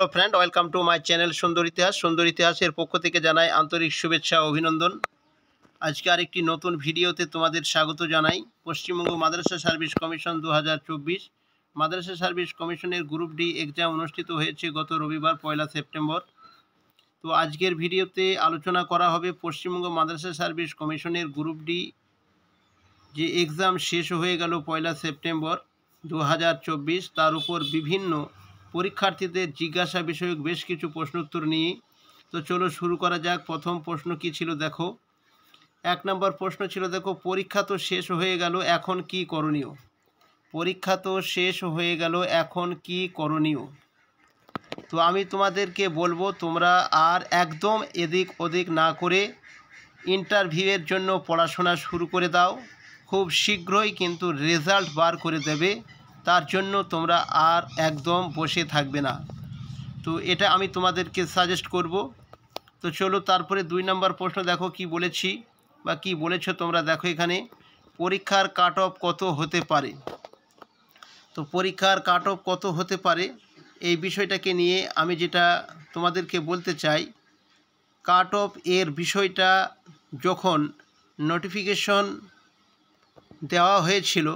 Hello friend, welcome to my channel সুন্দর ইতিহাস। সুন্দর ইতিহাসের পক্ষ থেকে জানাই আন্তরিক শুভেচ্ছা ও অভিনন্দন। আজকে আরেকটি নতুন ভিডিওতে তোমাদের স্বাগত জানাই। পশ্চিমবঙ্গ মাদ্রাসা সার্ভিস কমিশন 2024 মাদ্রাসা সার্ভিস কমিশনের গ্রুপ ডি এক্সাম অনুষ্ঠিত হয়েছে গত রবিবার 1 সেপ্টেম্বর। তো আজকের ভিডিওতে আলোচনা করা হবে পশ্চিমবঙ্গ মাদ্রাসা সার্ভিস কমিশনের গ্রুপ ডি যে এক্সাম শেষ হয়ে গেল 1 সেপ্টেম্বর 2024, তার উপর বিভিন্ন পরীক্ষার্থীদের জিজ্ঞাসা বিষয়ক বেশ কিছু প্রশ্নোত্তর নিয়ে। তো চলো শুরু করা যাক। প্রথম প্রশ্ন কি ছিল দেখো। 1 নম্বর প্রশ্ন ছিল দেখো, পরীক্ষা তো শেষ হয়ে গেল, এখন কি করণীয়? পরীক্ষা তো শেষ হয়ে গেল, এখন কি করণীয়? তো আমি তোমাদেরকে বলবো, তোমরা আর একদম এদিক ওদিক না করে ইন্টারভিউয়ের জন্য পড়াশোনা শুরু করে দাও। খুব শীঘ্রই কিন্তু রেজাল্ট বার করে দেবে, তার জন্য তোমরা আর একদম বসে থাকবে না। তো এটা আমি তোমাদেরকে সাজেস্ট করব। তো চলো তারপরে 2 নম্বর প্রশ্ন দেখো কি বলেছি বা কি বলেছো তোমরা। দেখো এখানে পরীক্ষার কাট অফ কত হতে পারে। তো পরীক্ষার কাট অফ কত হতে পারে এই বিষয়টাকে নিয়ে আমি যেটা তোমাদেরকে বলতে চাই, কাট অফ এর বিষয়টা যখন নোটিফিকেশন দেওয়া হয়েছিল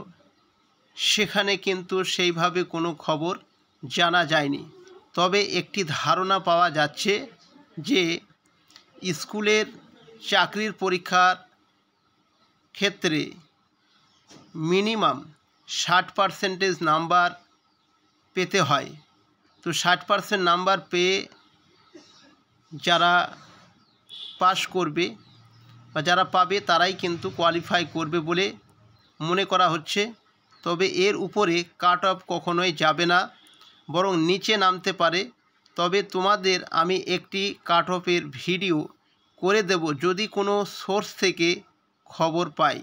সেখানে কিন্তু সেইভাবে কোনো খবর জানা যায়নি। তবে একটি ধারণা পাওয়া যাচ্ছে যে স্কুলের চাকরির পরীক্ষার ক্ষেত্রে মিনিমাম 60% নাম্বার পেতে হয়। তো 60% নাম্বার পেয়ে যারা পাস করবে বা যারা পাবে তারাই কিন্তু কোয়ালিফাই করবে বলে মনে করা হচ্ছে। তবে এর উপরে কাট অফ কখনোই যাবে না, বরং নিচে নামতে পারে। তবে তোমাদের আমি একটি কাট অফের ভিডিও করে দেব যদি কোনো সোর্স থেকে খবর পাই,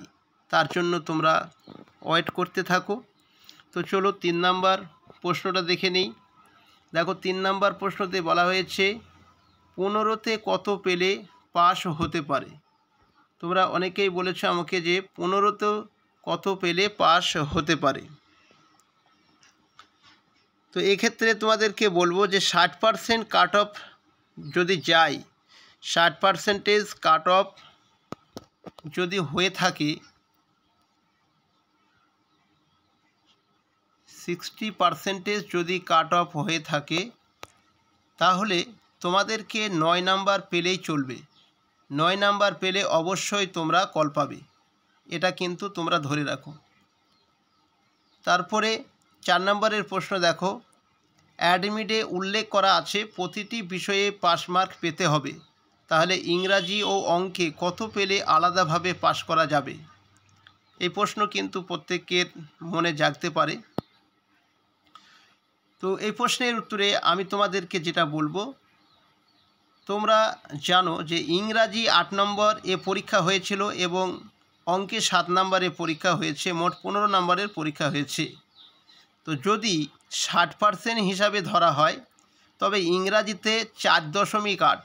তার জন্য তোমরা ওয়েট করতে থাকো। তো চলো 3 নম্বর প্রশ্নটা দেখে নেই। দেখো 3 নম্বর প্রশ্নতে বলা হয়েছে 15তে কত পেলে পাস হতে পারে। তোমরা অনেকেই বলেছো আমাকে যে 15তেও কত পেলে পাস হতে পারে। তো এক্ষেত্রে তোমাদেরকে বলবো যে 60% কাট অফ যদি যায়, 60% কাট অফ যদি হয়ে থাকে, 60% যদি কাট অফ হয়ে থাকে, তাহলে তোমাদেরকে 9 নাম্বার পেলেই চলবে। 9 নাম্বার পেলে অবশ্যই তোমরা কল পাবে, এটা কিন্তু তোমরা ধরে রাখো। তারপরে 4 নম্বরের প্রশ্ন দেখো, অ্যাডমিটে উল্লেখ করা আছে প্রতিটি বিষয়ে পাস মার্ক পেতে হবে, তাহলে ইংরাজি ও অঙ্কে কত পেলে আলাদাভাবে পাস করা যাবে? এই প্রশ্ন কিন্তু প্রত্যেকের মনে জাগতে পারে। তো এই প্রশ্নের উত্তরে আমি তোমাদেরকে যেটা বলবো, তোমরা জানো যে ইংরাজি 8 নম্বর এ পরীক্ষা হয়েছিল এবং অঙ্কে 7 নম্বরে পরীক্ষা হয়েছে, মোট 15 নম্বরের পরীক্ষা হয়েছে। তো যদি 60% হিসাবে ধরা হয়, তবে ইংরাজিতে 4.8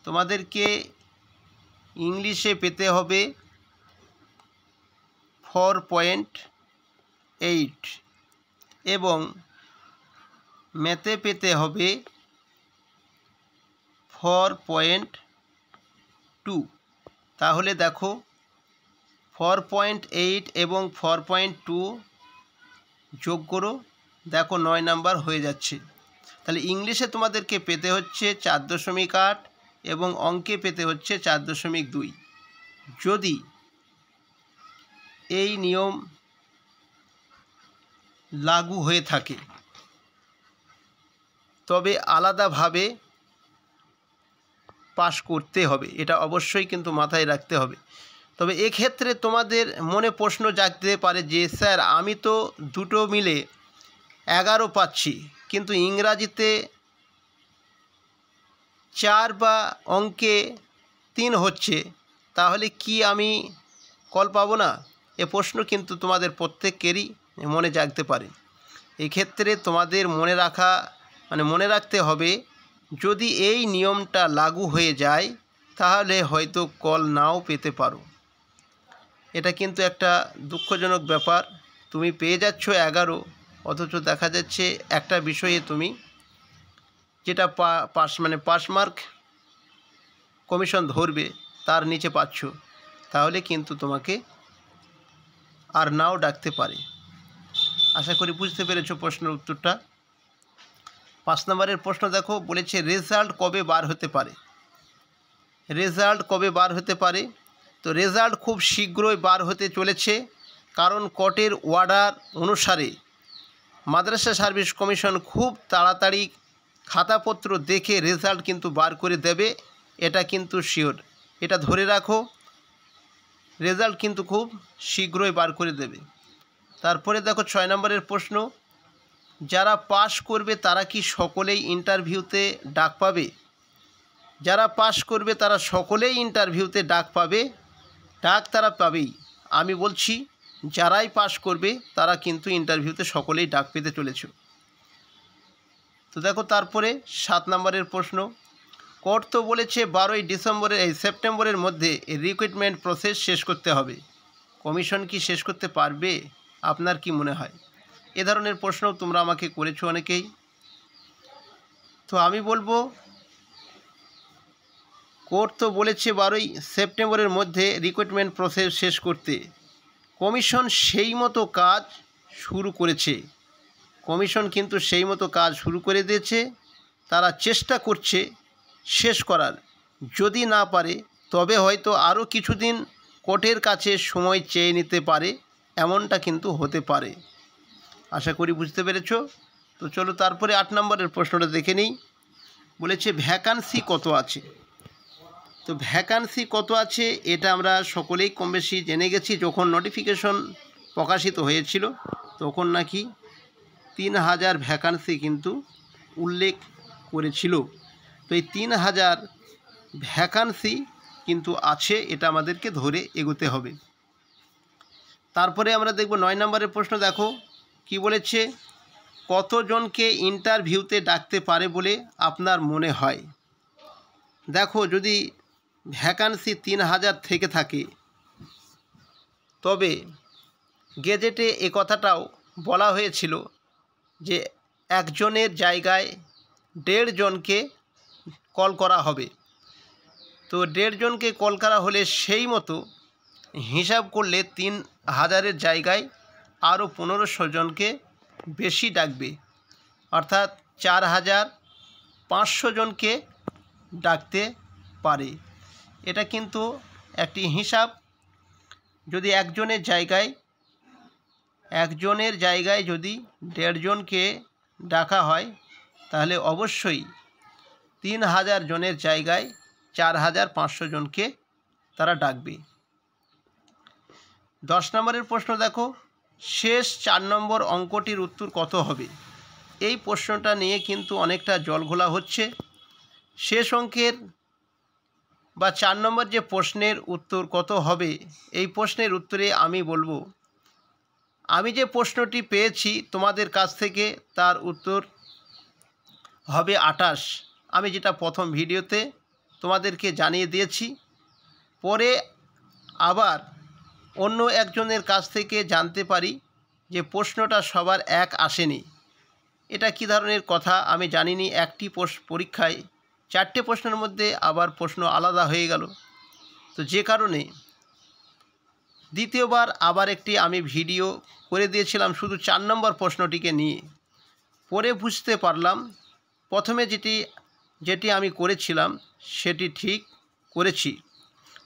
তোমাদেরকে ইংলিশে পেতে হবে 4.8 এবং ম্যাথে পেতে হবে 4.2। তাহলে দেখো 4.8 এবং 4.2 যোগ করো, দেখো 9 নাম্বার হয়ে যাচ্ছে। তাহলে ইংলিশে তোমাদেরকে পেতে হচ্ছে 4.8 এবং অঙ্কে পেতে হচ্ছে 4.2। যদি এই নিয়ম লাগু হয়ে থাকে তবে আলাদাভাবে পাস করতে হবে, এটা অবশ্যই কিন্তু মাথায় রাখতে হবে। তবে এক্ষেত্রে তোমাদের মনে প্রশ্ন জাগতে পারে যে স্যার আমি তো দুটো মিলে 11 পাচ্ছি, কিন্তু ইংরাজিতে 4 বা অঙ্কে 3 হচ্ছে, তাহলে কি আমি কল পাবো না? এ প্রশ্ন কিন্তু তোমাদের প্রত্যেকেরই মনে জাগতে পারে। এক্ষেত্রে তোমাদের মনে রাখতে হবে, যদি এই নিয়মটা লাগু হয়ে যায় তাহলে হয়তো কল নাও পেতে পারো। এটা কিন্তু একটা দুঃখজনক ব্যাপার। তুমি পেয়ে যাচ্ছ 11, অথচ দেখা যাচ্ছে একটা বিষয়ে তুমি যেটা পাস মার্ক কমিশন ধরবে তার নিচে পাচ্ছ, তাহলে কিন্তু তোমাকে আর নাও ডাকতে পারে। আশা করি বুঝতে পেরেছো প্রশ্নের উত্তরটা। 5 নম্বরের প্রশ্ন দেখো, বলেছে রেজাল্ট কবে বার হতে পারে। রেজাল্ট কবে বার হতে পারে? তো রেজাল্ট খুব শীঘ্রই বার হতে চলেছে, কারণ কোর্টের অর্ডার অনুসারে মাদ্রাসা সার্ভিস কমিশন খুব তাড়াতাড়ি খাতাপত্র দেখে রেজাল্ট কিন্তু বার করে দেবে, এটা কিন্তু শিওর, এটা ধরে রাখো। রেজাল্ট কিন্তু খুব শীঘ্রই বার করে দেবে। তারপরে দেখো 6 নম্বরের প্রশ্ন, যারা পাস করবে তারা কি সকলেই ইন্টারভিউতে ডাক পাবে? যারা পাস করবে তারা সকলেই ইন্টারভিউতে ডাক পাবে, ডাক তারা পাবেই। আমি বলছি যারাই পাস করবে তারা কিন্তু ইন্টারভিউতে সকলেই ডাক পেতে চলেছে। তো দেখো তারপরে 7 নম্বরের প্রশ্ন, কোর্ট তো বলেছে 12 সেপ্টেম্বরের মধ্যে রিক্রুটমেন্ট প্রসেস শেষ করতে হবে। কমিশন কি শেষ করতে পারবে? আপনার কি মনে হয়? এ ধরনের প্রশ্ন তোমরা আমাকে করেছো অনেকেই। তো আমি বলবো কোর্ট তো বলেছে 12 সেপ্টেম্বরের মধ্যে রিক্রুটমেন্ট প্রসেস শেষ করতে, কমিশন সেই মতো কাজ শুরু করেছে। কমিশন কিন্তু সেই মতো কাজ শুরু করে দিয়েছে, তারা চেষ্টা করছে শেষ করার। যদি না পারে তবে হয়তো আরও কিছুদিন কোর্টের কাছে সময় চেয়ে নিতে পারে, এমনটা কিন্তু হতে পারে। আশা করি বুঝতে পেরেছো। তো চলো তারপরে 8 নম্বরের প্রশ্নটা দেখে নিই। বলেছে ভ্যাকান্সি কত আছে। তো ভ্যাকান্সি কত আছে এটা আমরা সকলেই কম বেশি জেনে গেছি। যখন নোটিফিকেশন প্রকাশিত হয়েছিল তখন নাকি 3000 ভ্যাকান্সি কিন্তু উল্লেখ করেছিল। তো এই 3000 ভ্যাকান্সি কিন্তু আছে, এটা আমাদেরকে ধরে এগোতে হবে। তারপরে আমরা দেখব 9 নম্বরের প্রশ্ন। দেখো কি বলেছে, কতজনকে ইন্টারভিউতে ডাকতে পারে বলে আপনার মনে হয়? দেখো যদি ভ্যাকান্সি 3000 থেকে থাকে, তবে গেজেটে এ কথাটাও বলা হয়েছিল যে একজনের জায়গায় 1.5 জনকে কল করা হবে। তো 1.5 জনকে কল করা হলে সেই মতো হিসাব করলে 3000-এর জায়গায় আরও 1500 জনকে বেশি ডাকবে, অর্থাৎ 4500 জনকে ডাকতে পারে। এটা কিন্তু একটি হিসাব। যদি একজনের জায়গায় যদি 1.5 জনকে ডাকা হয়, তাহলে অবশ্যই 3000 জনের জায়গায় 4500 জনকে তারা ডাকবে। 10 নম্বরের প্রশ্ন দেখো, শেষ 4 নম্বর অঙ্কটির উত্তর কত হবে? এই প্রশ্নটা নিয়ে কিন্তু অনেকটা জলঘোলা হচ্ছে। শেষ অঙ্কের বা 4 নম্বর যে প্রশ্নের উত্তর কত হবে, এই প্রশ্নের উত্তরে আমি বলবো, আমি যে প্রশ্নটি পেয়েছি তোমাদের কাছ থেকে তার উত্তর হবে 28। আমি যেটা প্রথম ভিডিওতে তোমাদেরকে জানিয়ে দিয়েছি। পরে আবার অন্য একজনের কাছ থেকে জানতে পারি যে প্রশ্নটা সবার এক আসেনি। এটা কী ধরনের কথা আমি জানিনি। একটি পরীক্ষায় 4টে প্রশ্নের মধ্যে আবার প্রশ্ন আলাদা হয়ে গেল। তো যে কারণে দ্বিতীয়বার আবার একটি আমি ভিডিও করে দিয়েছিলাম শুধু 4 নম্বর প্রশ্নটিকে নিয়ে। পরে বুঝতে পারলাম প্রথমে যেটি আমি করেছিলাম সেটি ঠিক করেছি,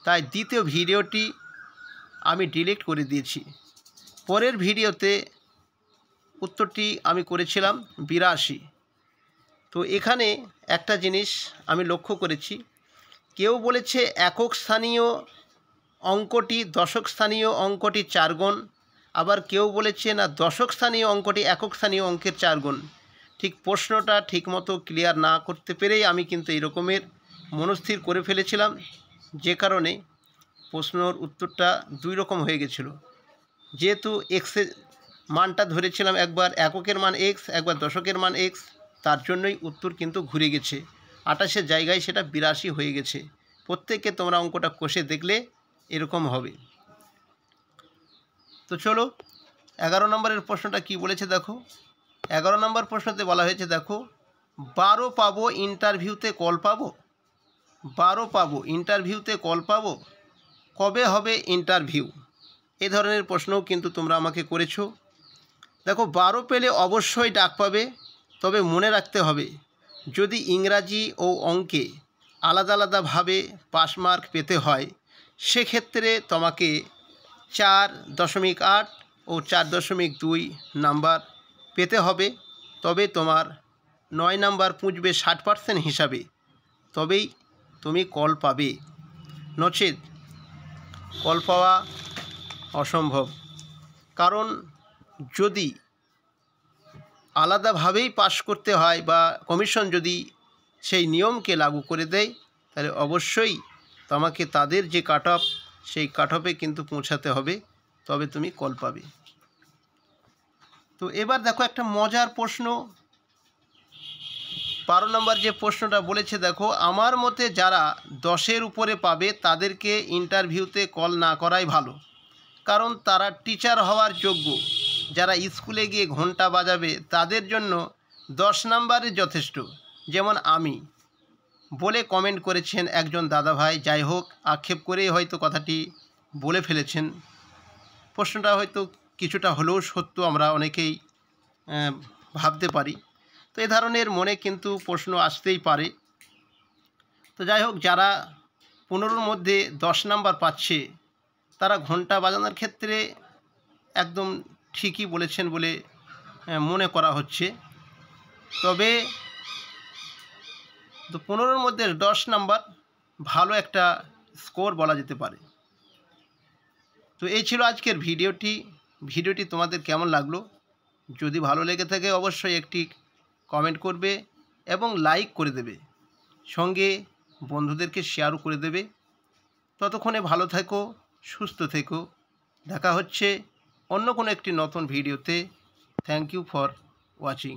তাই দ্বিতীয় ভিডিওটি আমি ডিলিট করে দিয়েছি। পরের ভিডিওতে উত্তরটি আমি করেছিলাম 82। তো এখানে একটা জিনিস আমি লক্ষ্য করেছি, কেউ বলেছে একক স্থানীয় অঙ্কটি দশক স্থানীয় অঙ্কটি 4 গুণ, আবার কেউ বলেছে না দশক স্থানীয় অঙ্কটি একক স্থানীয় অঙ্কের 4 গুণ। ঠিক প্রশ্নটা ঠিকমতো ক্লিয়ার না করতে পেরেই আমি কিন্তু এই রকমের মনস্থির করে ফেলেছিলাম, যে কারণে প্রশ্নর উত্তরটা 2 রকম হয়ে গেছিল। যেহেতু এক্সের মানটা ধরেছিলাম, একবার এককের মান এক্স, একবার দশকের মান এক্স, তার জন্যই উত্তর কিন্তু ঘুরে গেছে। 28-এর জায়গায় সেটা 82 হয়ে গেছে। প্রত্যেককে তোমরা অঙ্কটা কষে দেখলে এরকম হবে। তো চলো 11 নম্বরের প্রশ্নটা কি বলেছে দেখো। 11 নম্বর প্রশ্নতে বলা হয়েছে, দেখো 12 পাবো ইন্টারভিউতে কল পাবো, 12 পাবো ইন্টারভিউতে কল পাবো, কবে হবে ইন্টারভিউ? এ ধরনের প্রশ্নও কিন্তু তোমরা আমাকে করেছো। দেখো 12 পেলে অবশ্যই ডাক পাবে, তবে মনে রাখতে হবে যদি ইংরাজি ও অঙ্কে আলাদা আলাদাভাবে পাস মার্ক পেতে হয় সেক্ষেত্রে তোমাকে 4.8 ও 4.2 নাম্বার পেতে হবে, তবে তোমার 9 নাম্বার পুঁজবে 60% হিসাবে, তবেই তুমি কল পাবে, নচেত কল পাওয়া অসম্ভব। কারণ যদি আলাদাভাবেই পাস করতে হয় বা কমিশন যদি সেই নিয়মকে লাগু করে দেয় তাহলে অবশ্যই তোমাকে তাদের যে কাট অফ সেই কাট অফে কিন্তু পৌঁছাতে হবে, তবে তুমি কল পাবে। তো এবার দেখো একটা মজার প্রশ্ন, 12 নম্বর যে প্রশ্নটা বলেছে, দেখো আমার মতে যারা 10-এর উপরে পাবে তাদেরকে ইন্টারভিউতে কল না করাই ভালো, কারণ তারা টিচার হওয়ার যোগ্য। যারা স্কুলে গিয়ে ঘন্টা বাজাবে তাদের জন্য 10 নাম্বারই যথেষ্ট, যেমন আমি বলে কমেন্ট করেছেন একজন দাদাভাই। যাই হোক, আক্ষেপ করেই হয়তো কথাটি বলে ফেলেছেন। প্রশ্নটা হয়তো কিছুটা হলেও সত্য, আমরা অনেকেই ভাবতে পারি। তো এ ধরনের মনে কিন্তু প্রশ্ন আসতেই পারে। তো যাই হোক, যারা 15-র মধ্যে 10 নাম্বার পাচ্ছে তারা ঘন্টা বাজানোর ক্ষেত্রে একদম ঠিকই বলেছেন বলে মনে করা হচ্ছে। তবে তো 15-র মধ্যে 10 নাম্বার ভালো একটা স্কোর বলা যেতে পারে। তো এই ছিল আজকের ভিডিওটি তোমাদের কেমন লাগলো? যদি ভালো লেগে থাকে অবশ্যই একটি কমেন্ট করবে এবং লাইক করে দেবে, সঙ্গে বন্ধুদেরকে শেয়ারও করে দেবে। ততক্ষণে ভালো থেকো, সুস্থ থেকো, দেখা হচ্ছে অন্য কোনো একটি নতুন ভিডিওতে। Thank you for watching.